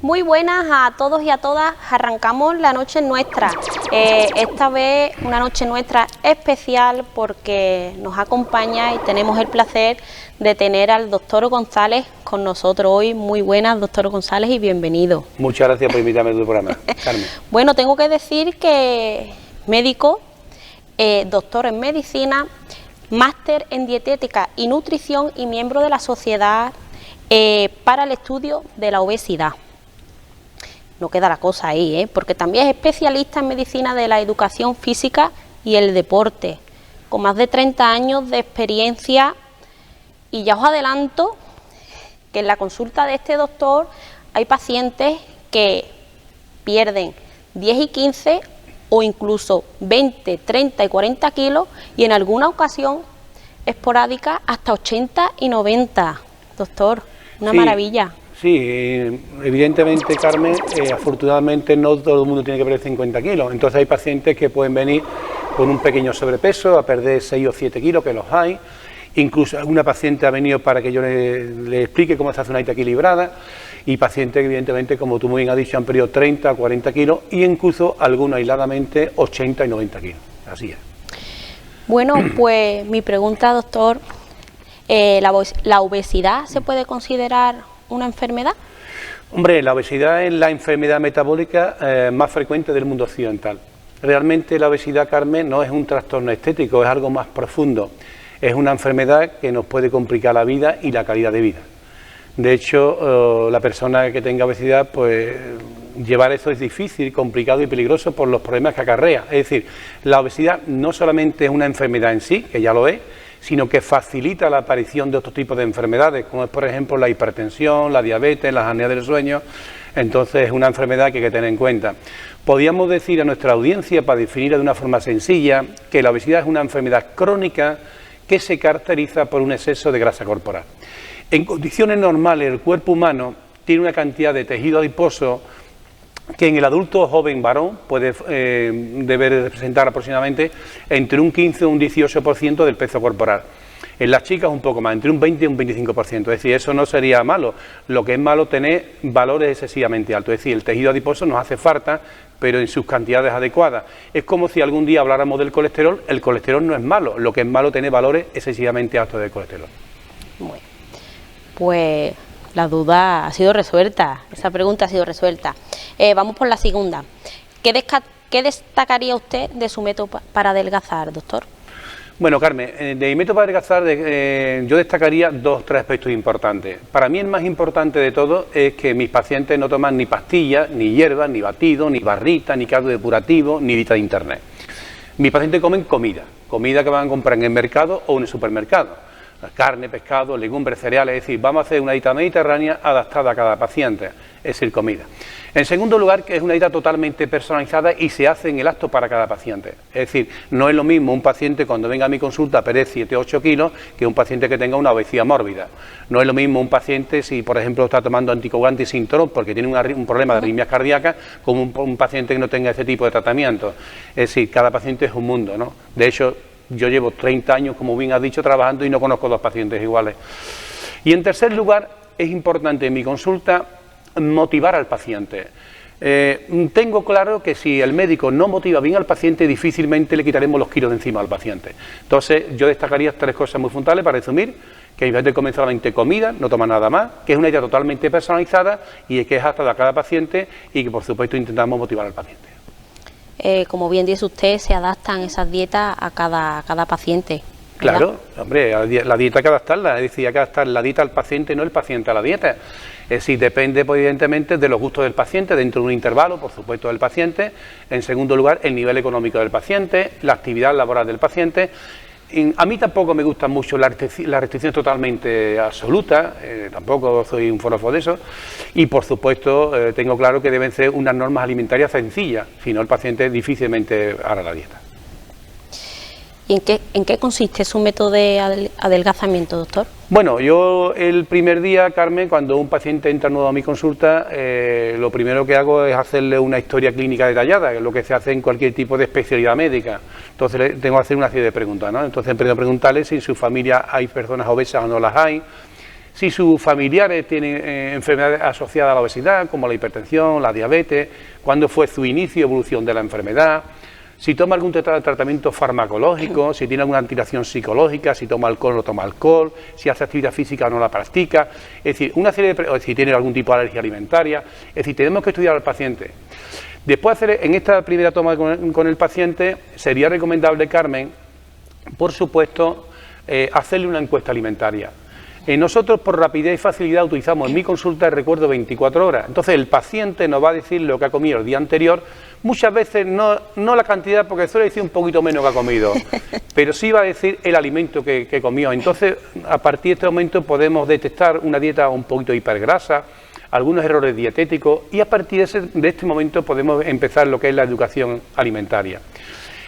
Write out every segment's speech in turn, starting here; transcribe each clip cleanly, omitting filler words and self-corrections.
Muy buenas a todos y a todas. Arrancamos la noche nuestra. Esta vez una noche nuestra especial porque nos acompaña y tenemos el placer de tener al doctor González con nosotros hoy. Muy buenas, doctor González, y bienvenido. Muchas gracias por invitarme a tu programa, Carmen. Bueno, tengo que decir que médico, doctor en medicina, máster en dietética y nutrición y miembro de la Sociedad para el Estudio de la Obesidad. No queda la cosa ahí, porque también es especialista en medicina de la educación física y el deporte, con más de 30 años de experiencia. Y ya os adelanto que en la consulta de este doctor hay pacientes que pierden 10 y 15 o incluso 20, 30 y 40 kilos y en alguna ocasión esporádica hasta 80 y 90. Doctor, una maravilla. Sí, evidentemente, Carmen, afortunadamente no todo el mundo tiene que perder 50 kilos. Entonces hay pacientes que pueden venir con un pequeño sobrepeso, a perder 6 o 7 kilos, que los hay. Incluso alguna paciente ha venido para que yo le explique cómo se hace una dieta equilibrada. Y pacientes que evidentemente, como tú muy bien has dicho, han perdido 30 o 40 kilos y incluso algunos aisladamente 80 y 90 kilos. Así es. Bueno, pues mi pregunta, doctor, ¿la obesidad se puede considerar una enfermedad? Hombre, la obesidad es la enfermedad metabólica más frecuente del mundo occidental. Realmente la obesidad, Carmen, no es un trastorno estético, es algo más profundo. Es una enfermedad que nos puede complicar la vida y la calidad de vida. De hecho, la persona que tenga obesidad, pues llevar eso es difícil, complicado y peligroso por los problemas que acarrea. Es decir, la obesidad no solamente es una enfermedad en sí, que ya lo es, sino que facilita la aparición de otro tipo de enfermedades, como es por ejemplo la hipertensión, la diabetes, las apneas del sueño. Entonces es una enfermedad que hay que tener en cuenta. Podríamos decir a nuestra audiencia, para definirla de una forma sencilla, que la obesidad es una enfermedad crónica que se caracteriza por un exceso de grasa corporal. En condiciones normales el cuerpo humano tiene una cantidad de tejido adiposo que en el adulto joven varón debe representar aproximadamente entre un 15 o un 18% del peso corporal. En las chicas un poco más, entre un 20 y un 25%, es decir, eso no sería malo. Lo que es malo es tener valores excesivamente altos, es decir, el tejido adiposo nos hace falta, pero en sus cantidades adecuadas. Es como si algún día habláramos del colesterol, el colesterol no es malo, lo que es malo es tener valores excesivamente altos de colesterol. Bueno, pues la duda ha sido resuelta, esa pregunta ha sido resuelta. Vamos por la segunda. ¿Qué destacaría usted de su método para adelgazar, doctor? Bueno, Carmen, de mi método para adelgazar yo destacaría dos o tres aspectos importantes. Para mí el más importante de todo es que mis pacientes no toman ni pastillas, ni hierbas, ni batidos, ni barritas, ni caldo depurativo, ni dieta de internet. Mis pacientes comen comida que van a comprar en el mercado o en el supermercado. Carne, pescado, legumbres, cereales, es decir, vamos a hacer una dieta mediterránea adaptada a cada paciente, es decir, comida. En segundo lugar, que es una dieta totalmente personalizada y se hace en el acto para cada paciente. Es decir, no es lo mismo un paciente cuando venga a mi consulta a perder 7 o 8 kilos que un paciente que tenga una obesidad mórbida. No es lo mismo un paciente si, por ejemplo, está tomando anticoagulantes sin TROP porque tiene un problema de arritmias cardíacas, como un paciente que no tenga ese tipo de tratamiento. Es decir, cada paciente es un mundo, ¿no? De hecho, yo llevo 30 años, como bien has dicho, trabajando y no conozco dos pacientes iguales. Y en tercer lugar, es importante en mi consulta motivar al paciente. Tengo claro que si el médico no motiva bien al paciente, difícilmente le quitaremos los kilos de encima al paciente. Entonces, yo destacaría tres cosas muy fundamentales para resumir: que el paciente come solamente comida, no toma nada más, que es una dieta totalmente personalizada y que es adaptada a cada paciente y que, por supuesto, intentamos motivar al paciente. Como bien dice usted, se adaptan esas dietas a cada paciente, ¿verdad? Claro, hombre, la dieta hay que adaptarla, es decir, hay que adaptar la dieta al paciente, no el paciente a la dieta. Es decir, depende, pues, evidentemente, de los gustos del paciente, dentro de un intervalo, por supuesto, del paciente. En segundo lugar, el nivel económico del paciente, la actividad laboral del paciente. A mí tampoco me gusta mucho la restricción totalmente absoluta, tampoco soy un forofo de eso, y por supuesto tengo claro que deben ser unas normas alimentarias sencillas, si no el paciente difícilmente hará la dieta. ¿Y en qué consiste su método de adelgazamiento, doctor? Bueno, yo el primer día, Carmen, cuando un paciente entra nuevo a mi consulta, lo primero que hago es hacerle una historia clínica detallada, que es lo que se hace en cualquier tipo de especialidad médica. Entonces tengo que hacer una serie de preguntas, ¿no? Entonces empiezo a preguntarle si en su familia hay personas obesas o no las hay, si sus familiares tienen enfermedades asociadas a la obesidad, como la hipertensión, la diabetes, cuándo fue su inicio y evolución de la enfermedad, si toma algún tratamiento farmacológico, si tiene alguna alteración psicológica, si toma alcohol o no toma alcohol, si hace actividad física o no la practica, es decir, una serie de si tiene algún tipo de alergia alimentaria, es decir, tenemos que estudiar al paciente. Después de hacer en esta primera toma con el paciente, sería recomendable, Carmen, por supuesto, hacerle una encuesta alimentaria. Nosotros por rapidez y facilidad utilizamos en mi consulta el recuerdo 24 horas. Entonces el paciente nos va a decir lo que ha comido el día anterior, muchas veces no la cantidad, porque suele decir un poquito menos que ha comido, pero sí va a decir el alimento que comió. Entonces a partir de este momento podemos detectar una dieta un poquito hipergrasa, algunos errores dietéticos, y a partir de este momento podemos empezar lo que es la educación alimentaria.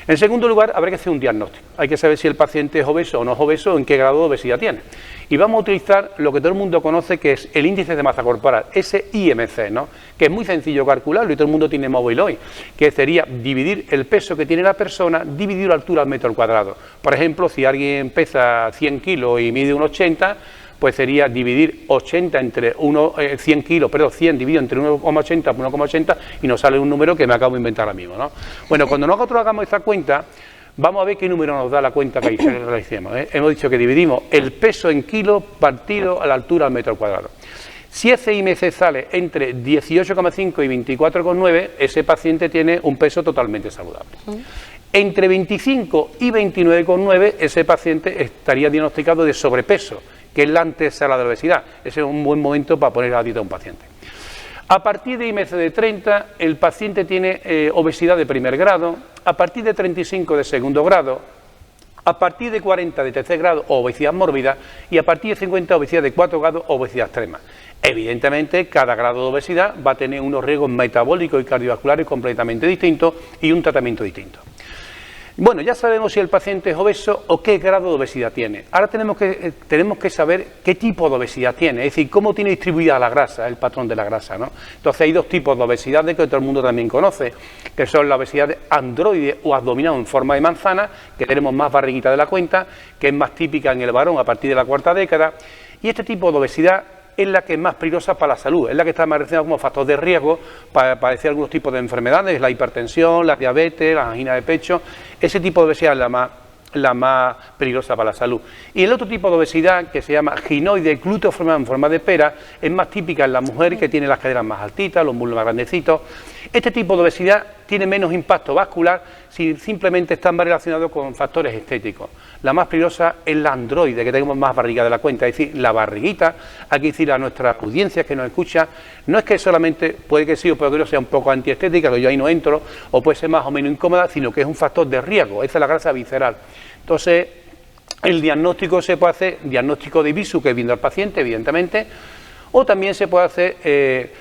En segundo lugar, habrá que hacer un diagnóstico. Hay que saber si el paciente es obeso o no es obeso, en qué grado de obesidad tiene. Y vamos a utilizar lo que todo el mundo conoce, que es el índice de masa corporal, ese IMC, ¿no? Que es muy sencillo calcularlo y todo el mundo tiene móvil hoy, que sería dividir el peso que tiene la persona, dividir la altura al metro cuadrado. Por ejemplo, si alguien pesa 100 kilos y mide 1,80, pues sería dividir 80 entre 100 kilos, perdón, 100 dividido entre 1,80 por 1,80 y nos sale un número que me acabo de inventar ahora mismo, ¿no? Bueno, cuando nosotros hagamos esta cuenta, vamos a ver qué número nos da la cuenta que realicemos, ¿eh? Hemos dicho que dividimos el peso en kilos partido a la altura al metro cuadrado. Si ese IMC sale entre 18,5 y 24,9, ese paciente tiene un peso totalmente saludable. Entre 25 y 29,9, ese paciente estaría diagnosticado de sobrepeso, que es la antesala de la obesidad. Ese es un buen momento para poner a la dieta a un paciente. A partir de IMC de 30, el paciente tiene obesidad de primer grado, a partir de 35 de segundo grado, a partir de 40 de tercer grado, obesidad mórbida, y a partir de 50, obesidad de 4 grados, obesidad extrema. Evidentemente, cada grado de obesidad va a tener unos riesgos metabólicos y cardiovasculares completamente distintos y un tratamiento distinto. Bueno, ya sabemos si el paciente es obeso o qué grado de obesidad tiene. Ahora tenemos que saber qué tipo de obesidad tiene, es decir, cómo tiene distribuida la grasa, el patrón de la grasa, ¿no? Entonces hay dos tipos de obesidad que todo el mundo también conoce, que son la obesidad androide o abdominal en forma de manzana, que tenemos más barriguita de la cuenta, que es más típica en el varón a partir de la cuarta década, y este tipo de obesidad es la que es más peligrosa para la salud, es la que está más relacionada como factor de riesgo para padecer algunos tipos de enfermedades, la hipertensión, la diabetes, la angina de pecho. Ese tipo de obesidad es la más peligrosa para la salud. Y el otro tipo de obesidad, que se llama ginoide glúteo en forma de pera, es más típica en la mujer, que tiene las caderas más altitas, los muslos más grandecitos. Este tipo de obesidad tiene menos impacto vascular si simplemente está más relacionado con factores estéticos. La más peligrosa es la androide, que tenemos más barriga de la cuenta, es decir, la barriguita. Hay que decir a nuestras audiencias que nos escuchan, no es que solamente puede que sí o puede que no sea un poco antiestética, que yo ahí no entro, o puede ser más o menos incómoda, sino que es un factor de riesgo, esa es la grasa visceral. Entonces, el diagnóstico se puede hacer, diagnóstico de IBISU, que es viendo al paciente, evidentemente, o también se puede hacer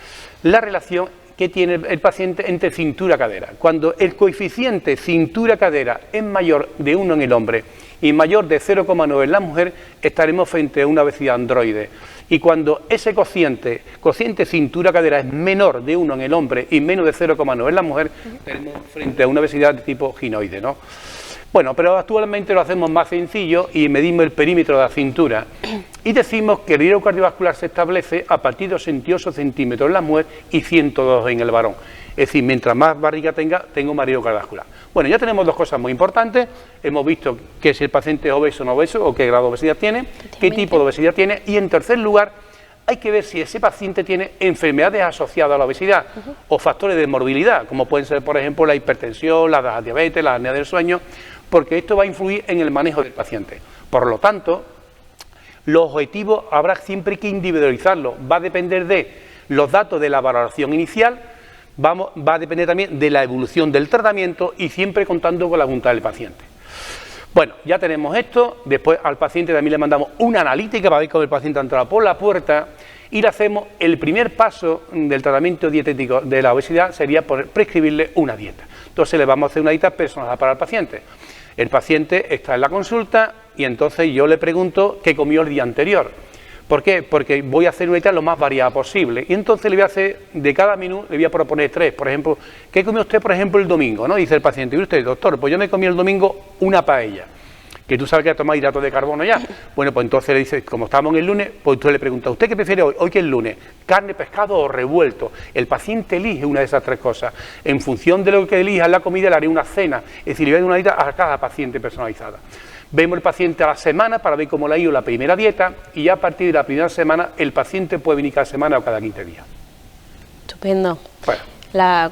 la relación que tiene el paciente entre cintura-cadera. Cuando el coeficiente cintura-cadera es mayor de 1 en el hombre y mayor de 0,9 en la mujer, estaremos frente a una obesidad androide. Y cuando ese cociente cintura-cadera es menor de 1 en el hombre y menos de 0,9 en la mujer, estaremos frente a una obesidad de tipo ginoide, ¿no? Bueno, pero actualmente lo hacemos más sencillo y medimos el perímetro de la cintura y decimos que el riesgo cardiovascular se establece a partir de 88 centímetros en la mujer y 102 en el varón. Es decir, mientras más barriga tengo más riesgo cardiovascular. Bueno, ya tenemos dos cosas muy importantes. Hemos visto que si el paciente es obeso o no obeso, o qué grado de obesidad tiene, qué tipo de obesidad tiene, y en tercer lugar, hay que ver si ese paciente tiene enfermedades asociadas a la obesidad o factores de morbilidad, como pueden ser, por ejemplo, la hipertensión, la diabetes, la apnea del sueño, porque esto va a influir en el manejo del paciente. Por lo tanto, los objetivos habrá siempre que individualizarlos. Va a depender de los datos de la valoración inicial, va a depender también de la evolución del tratamiento y siempre contando con la voluntad del paciente. Bueno, ya tenemos esto, después al paciente también le mandamos una analítica para ver cómo el paciente ha entrado por la puerta y le hacemos el primer paso del tratamiento dietético de la obesidad, sería prescribirle una dieta. Entonces le vamos a hacer una dieta personalizada para el paciente. El paciente está en la consulta y entonces yo le pregunto qué comió el día anterior. ¿Por qué? Porque voy a hacer una dieta lo más variada posible. Y entonces le voy a hacer, de cada menú, le voy a proponer 3. Por ejemplo, ¿qué comió usted, por ejemplo, el domingo? ¿No? Dice el paciente, y usted, doctor, pues yo me comí el domingo una paella. que tú sabes que ha tomado hidratos de carbono ya. Bueno, pues entonces le dices, como estamos en el lunes, pues tú le preguntas, ¿usted qué prefiere hoy? Hoy que es el lunes, carne, pescado o revuelto. El paciente elige una de esas tres cosas. En función de lo que elija en la comida, le haré una cena, es decir, le voy a dar una dieta a cada paciente personalizada. Vemos el paciente a la semana para ver cómo le ha ido la primera dieta y ya a partir de la primera semana el paciente puede venir cada semana o cada 15 días. Estupendo. Bueno.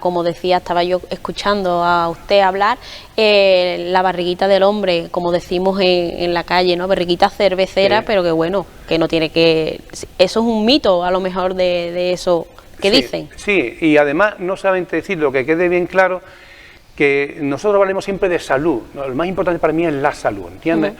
Como decía, estaba yo escuchando a usted hablar, la barriguita del hombre, como decimos en la calle, ¿no? Barriguita cervecera, sí. Pero que bueno, que no tiene que... Eso es un mito, a lo mejor, de eso que sí, dicen. Sí, y además no saben decir, lo que quede bien claro, que nosotros hablamos siempre de salud, ¿no? Lo más importante para mí es la salud, ¿entiendes?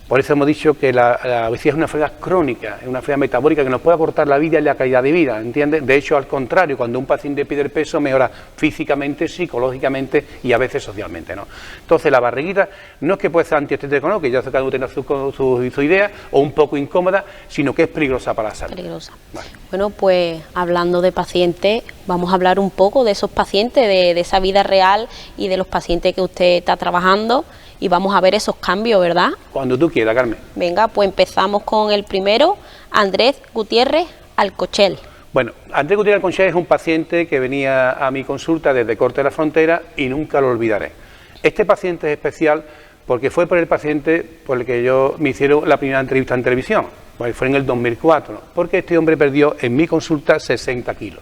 Por eso hemos dicho que la obesidad es una enfermedad crónica, es una enfermedad metabólica que nos puede acortar la vida y la calidad de vida, ¿entiendes? De hecho, al contrario, cuando un paciente pierde el peso, mejora físicamente, psicológicamente y a veces socialmente, ¿no? Entonces, la barriguita no es que puede ser antiestético, ¿no? Que ya cada uno tiene su idea, o un poco incómoda, sino que es peligrosa para la salud. Peligrosa. Vale. Bueno, pues hablando de pacientes, vamos a hablar un poco de esos pacientes, de esa vida real y de los pacientes que usted está trabajando. Y vamos a ver esos cambios, ¿verdad? Cuando tú quieras, Carmen. Venga, pues empezamos con el primero, Andrés Gutiérrez Alcochel. Bueno, Andrés Gutiérrez Alcochel es un paciente que venía a mi consulta desde Corte de la Frontera y nunca lo olvidaré. Este paciente es especial porque fue por el paciente por el que me hicieron la primera entrevista en televisión. Pues fue en el 2004, ¿no? Porque este hombre perdió en mi consulta 60 kilos.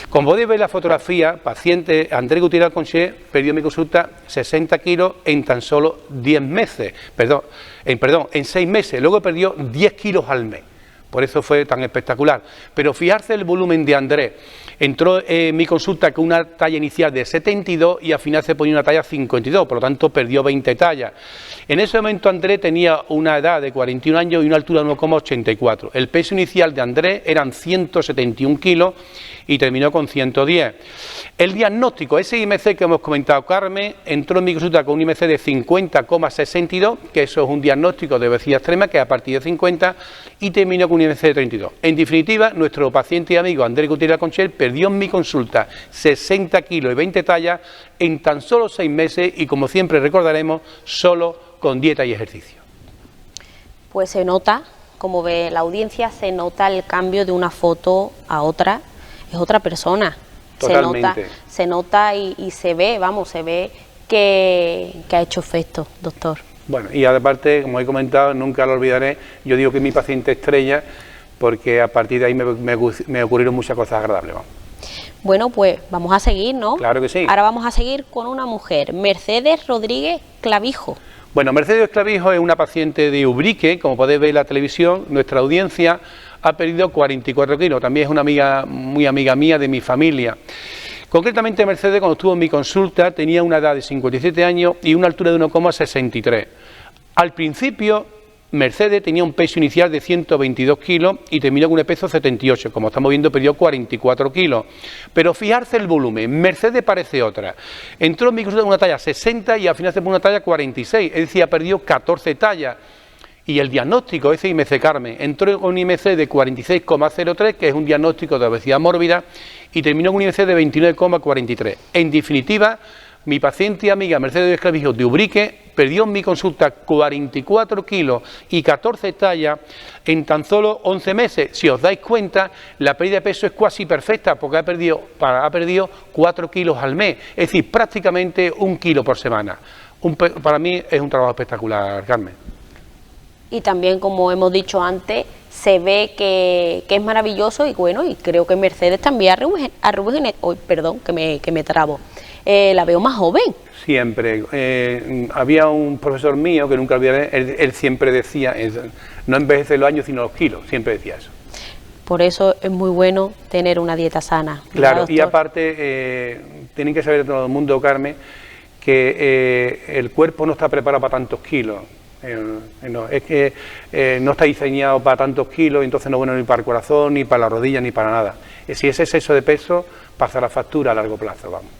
Como podéis ver en la fotografía, paciente Andrés Gutiérrez Alcochel perdió en mi consulta 60 kilos en tan solo 10 meses, en 6 meses, luego perdió 10 kilos al mes. Por eso fue tan espectacular. Pero fijarse el volumen de Andrés. Entró en mi consulta con una talla inicial de 72 y al final se ponía una talla 52, por lo tanto perdió 20 tallas. En ese momento Andrés tenía una edad de 41 años y una altura de 1,84. El peso inicial de Andrés eran 171 kilos y terminó con 110. El diagnóstico, ese IMC que hemos comentado, Carmen, entró en mi consulta con un IMC de 50,62, que eso es un diagnóstico de obesidad extrema, que es a partir de 50, y terminó con un IMC de 32. En definitiva, nuestro paciente y amigo Andrés Gutiérrez Alcochel perdió en mi consulta 60 kilos y 20 tallas en tan solo 6 meses y, como siempre recordaremos, solo con dieta y ejercicio. Pues se nota, como ve la audiencia, se nota el cambio de una foto a otra, es otra persona. Totalmente. Se nota y se ve, se ve que ha hecho efecto, doctor. Bueno, y aparte, como he comentado, nunca lo olvidaré, yo digo que es mi paciente estrella, porque a partir de ahí me ocurrieron muchas cosas agradables. Vamos. Bueno, pues vamos a seguir, ¿no? Claro que sí. Ahora vamos a seguir con una mujer, Mercedes Rodríguez Clavijo. Bueno, Mercedes Clavijo es una paciente de Ubrique, como podéis ver en la televisión, nuestra audiencia ha perdido 44 kilos, también es una amiga, muy amiga mía de mi familia. Concretamente Mercedes, cuando estuvo en mi consulta, tenía una edad de 57 años y una altura de 1,63. Al principio, Mercedes tenía un peso inicial de 122 kilos y terminó con un peso 78. Como estamos viendo, perdió 44 kilos. Pero fijarse el volumen, Mercedes parece otra. Entró en mi consulta con una talla 60 y al final se puso una talla 46, es decir, ha perdido 14 tallas. Y el diagnóstico, ese IMC Carmen, entró con un IMC de 46,03, que es un diagnóstico de obesidad mórbida, y terminó con un IMC de 29,43. En definitiva, mi paciente y amiga Mercedes Clavijo de Ubrique perdió en mi consulta 44 kilos y 14 tallas en tan solo 11 meses. Si os dais cuenta, la pérdida de peso es casi perfecta, porque ha perdido 4 kilos al mes, es decir, prácticamente 1 kilo por semana. Para mí es un trabajo espectacular, Carmen. Y también, como hemos dicho antes, se ve que es maravilloso y bueno, y creo que Mercedes también que me trabo. La veo más joven. Siempre. Había un profesor mío que nunca olvidaré, él siempre decía, no envejece los años sino los kilos, siempre decía eso. Por eso es muy bueno tener una dieta sana. Claro, y aparte, tienen que saber todo el mundo, Carmen, que el cuerpo no está preparado para tantos kilos. Es que no está diseñado para tantos kilos, entonces no es bueno ni para el corazón, ni para la rodilla, ni para nada. Si ese exceso de peso, pasará factura a largo plazo, vamos.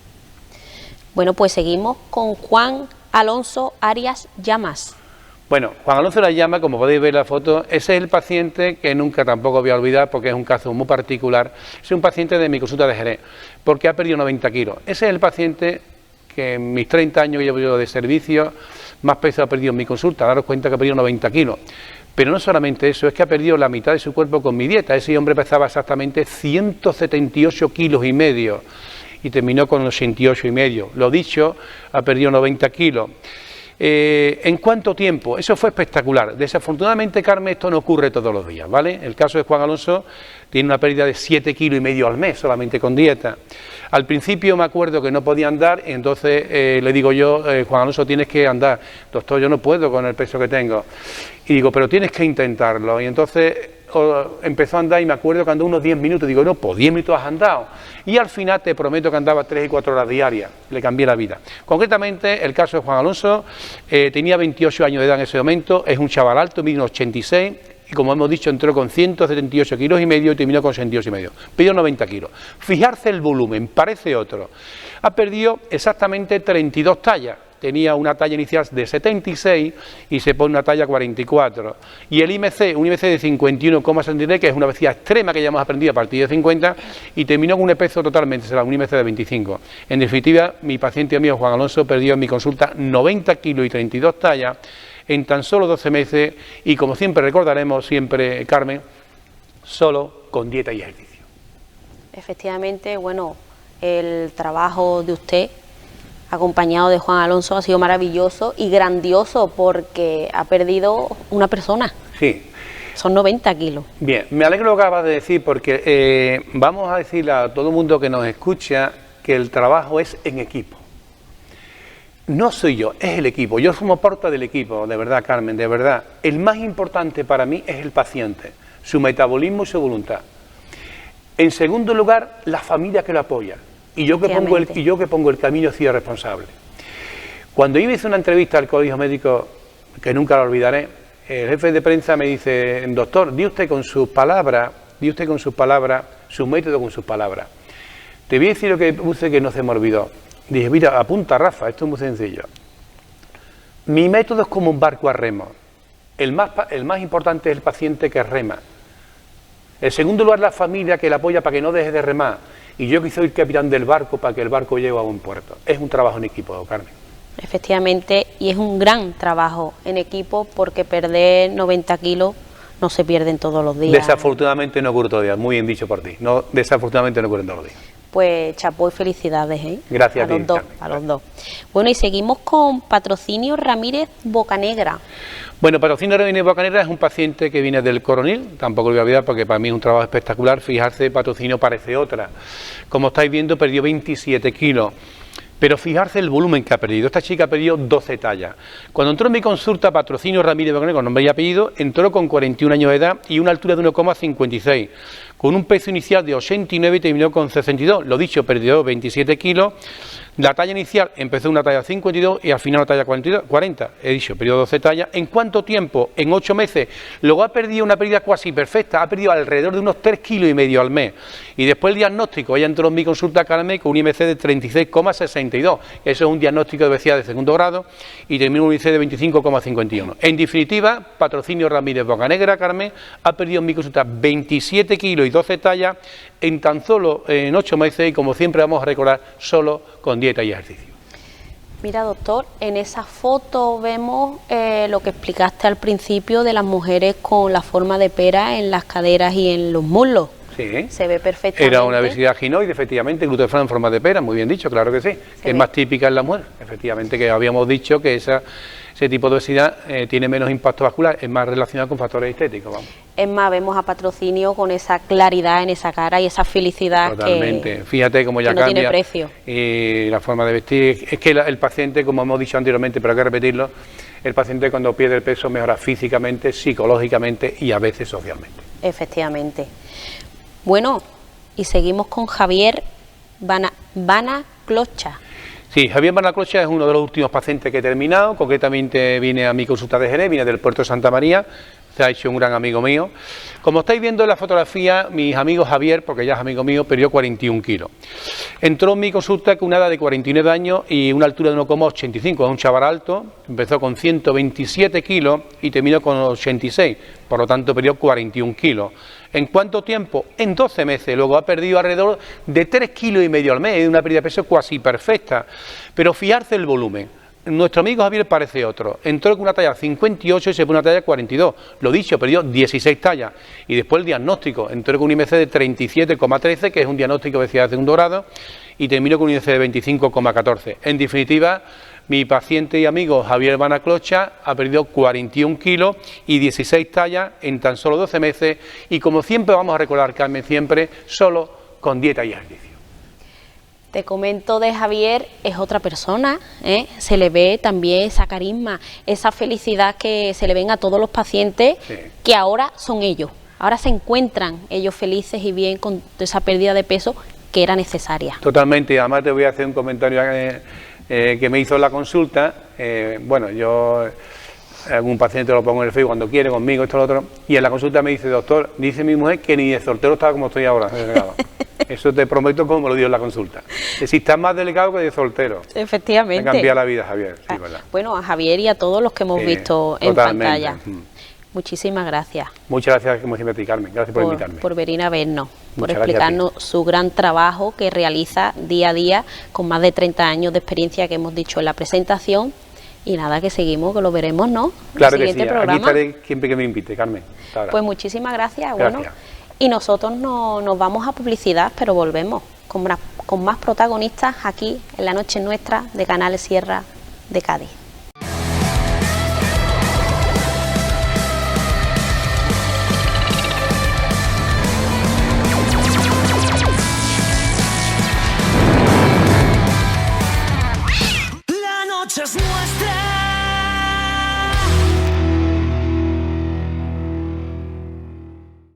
Bueno, pues seguimos con Juan Alonso Arias Llamas. Bueno, Juan Alonso Arias Llamas, como podéis ver en la foto, ese es el paciente que nunca tampoco voy a olvidar porque es un caso muy particular. Es un paciente de mi consulta de Jerez, porque ha perdido 90 kilos. Ese es el paciente que en mis 30 años que llevo yo de servicio, más peso ha perdido en mi consulta. Daros cuenta que ha perdido 90 kilos. Pero no solamente eso, es que ha perdido la mitad de su cuerpo con mi dieta. Ese hombre pesaba exactamente 178 kilos y medio y terminó con 88 y medio. Lo dicho, ha perdido 90 kilos. ¿En cuánto tiempo? Eso fue espectacular. Desafortunadamente, Carmen, esto no ocurre todos los días, ¿vale? El caso de Juan Alonso tiene una pérdida de 7 kilos y medio al mes solamente con dieta. Al principio me acuerdo que no podía andar y entonces le digo yo, Juan Alonso, tienes que andar. Doctor, yo no puedo con el peso que tengo. Y digo, pero tienes que intentarlo. Y entonces empezó a andar y me acuerdo que andó unos 10 minutos. Digo, no, pues 10 minutos has andado. Y al final te prometo que andaba 3 y 4 horas diarias. Le cambié la vida. Concretamente, el caso de Juan Alonso, tenía 28 años de edad en ese momento, es un chaval alto, mide unos 86, y como hemos dicho, entró con 178 kilos y medio y terminó con 62 y medio. Pidió 90 kilos. Fijarse el volumen, parece otro. Ha perdido exactamente 32 tallas. Tenía una talla inicial de 76 y se pone una talla 44. Y el IMC, un IMC de 51,73, que es una obesidad extrema que ya hemos aprendido a partir de 50, y terminó con un peso totalmente, será un IMC de 25. En definitiva, mi paciente mío, Juan Alonso, perdió en mi consulta 90 kilos y 32 tallas en tan solo 12 meses y, como siempre recordaremos, siempre, Carmen, solo con dieta y ejercicio. Efectivamente, bueno, el trabajo de usted acompañado de Juan Alonso ha sido maravilloso y grandioso porque ha perdido una persona. Sí. Son 90 kilos. Bien, me alegro lo que acabas de decir porque vamos a decirle a todo el mundo que nos escucha que el trabajo es en equipo. No soy yo, es el equipo. Yo formo parte del equipo, de verdad, Carmen, de verdad. El más importante para mí es el paciente, su metabolismo y su voluntad. En segundo lugar, la familia que lo apoya. Y yo que pongo el camino hacia responsable. Cuando yo hice una entrevista al Colegio Médico, que nunca lo olvidaré, el jefe de prensa me dice, doctor, di usted con sus palabras, su método con sus palabras. Te voy a decir lo que puse que no se me olvidó. Dije, mira, apunta Rafa, esto es muy sencillo. Mi método es como un barco a remo. El más importante es el paciente que rema. En segundo lugar, la familia que le apoya para que no deje de remar. Y yo que soy el capitán del barco para que el barco llegue a buen puerto. Es un trabajo en equipo, Carmen. Efectivamente, y es un gran trabajo en equipo porque perder 90 kilos no se pierden todos los días. Desafortunadamente no ocurre todos los días, muy bien dicho por ti. No, desafortunadamente no ocurre todos los días. Pues chapó y felicidades, ¿eh? Gracias a los dos, a los dos. Bueno, y seguimos con Patrocinio Ramírez Bocanegra. Bueno, Patrocinio Ramírez Bocanegra es un paciente que viene del Coronil, tampoco lo voy a olvidar porque para mí es un trabajo espectacular. Fijarse, Patrocinio parece otra. Como estáis viendo, perdió 27 kilos. Pero fijarse el volumen que ha perdido. Esta chica ha perdido 12 tallas. Cuando entró en mi consulta, Patrocinio Ramírez Bocanegra, con nombre y apellido, entró con 41 años de edad y una altura de 1,56, con un peso inicial de 89 y terminó con 62. Lo dicho, perdió 27 kilos. La talla inicial empezó una talla 52 y al final una talla 40. He dicho, perdió 12 tallas. ¿En cuánto tiempo? En 8 meses. Luego ha perdido una pérdida casi perfecta. Ha perdido alrededor de unos 3,5 kilos al mes. Y después el diagnóstico. Ella entró en mi consulta, Carmen, con un IMC de 36,62. Eso es un diagnóstico de obesidad de segundo grado. Y terminó un IMC de 25,51. En definitiva, Patrocinio Ramírez Bocanegra, Carmen, ha perdido en mi consulta 27 kilos y 12 tallas en tan solo en 8 meses y, como siempre vamos a recordar, solo con dieta y ejercicio. Mira, doctor, en esa foto vemos lo que explicaste al principio de las mujeres con la forma de pera en las caderas y en los muslos. Sí. Se ve perfectamente. Era una obesidad ginoide, efectivamente, glutefrán en forma de pera, muy bien dicho, claro que sí. Es más típica en la mujer, efectivamente, que habíamos dicho que ese tipo de obesidad tiene menos impacto vascular, es más relacionado con factores estéticos, vamos. Es más, vemos a Patrocinio con esa claridad en esa cara y esa felicidad. Totalmente. Fíjate cómo ya no cambia. Tiene precio. Y la forma de vestir. Es que el paciente, como hemos dicho anteriormente, pero hay que repetirlo, el paciente cuando pierde el peso mejora físicamente, psicológicamente y a veces socialmente. Efectivamente. Bueno, y seguimos con Javier Banaclocha. Sí, Javier Banaclocha es uno de los últimos pacientes que he terminado, concretamente viene a mi consulta de Jerez, viene del puerto de Santa María, se ha hecho un gran amigo mío. Como estáis viendo en la fotografía, mis amigos Javier, porque ya es amigo mío, perdió 41 kilos. Entró en mi consulta con una edad de 49 años y una altura de 1,85, es un chaval alto, empezó con 127 kilos y terminó con 86, por lo tanto perdió 41 kilos. ¿En cuánto tiempo? En 12 meses, luego ha perdido alrededor de 3,5 kilos al mes, una pérdida de peso casi perfecta, pero fijarse el volumen. Nuestro amigo Javier parece otro, entró con una talla 58 y se pone una talla 42, lo dicho, perdió 16 tallas, y después el diagnóstico, entró con un IMC de 37,13, que es un diagnóstico de obesidad de 2. grado, y terminó con un IMC de 25,14. En definitiva, mi paciente y amigo Javier Banaclocha ha perdido 41 kilos y 16 tallas en tan solo 12 meses, y como siempre vamos a recordar, Carmen, siempre solo con dieta y ejercicio. Te comento de Javier, es otra persona, se le ve también esa carisma, esa felicidad que se le ven a todos los pacientes, sí, que ahora son ellos, ahora se encuentran ellos felices y bien con esa pérdida de peso que era necesaria. Totalmente, además te voy a hacer un comentario que me hizo en la consulta. Bueno, yo algún paciente lo pongo en el Facebook cuando quiere, conmigo, esto, lo otro, y en la consulta me dice: doctor, dice mi mujer que ni de soltero estaba como estoy ahora. Eso te prometo, como me lo dio en la consulta. Que si estás más delgado que de soltero. Efectivamente. Me cambia la vida, Javier. Sí, ¿verdad? Bueno, a Javier y a todos los que hemos visto en pantalla. Muchísimas gracias. Muchas gracias, como siempre, a ti, Carmen. Gracias por invitarme. Por venir a vernos, por explicarnos su gran trabajo que realiza día a día con más de 30 años de experiencia que hemos dicho en la presentación. Y nada, que seguimos, que lo veremos, ¿no? Claro que sí, programa. Aquí estaré siempre que me invite, Carmen. Pues muchísimas gracias. Bueno, y nosotros nos vamos a publicidad, pero volvemos con más protagonistas aquí en La Noche Nuestra de Canal Sierra de Cádiz.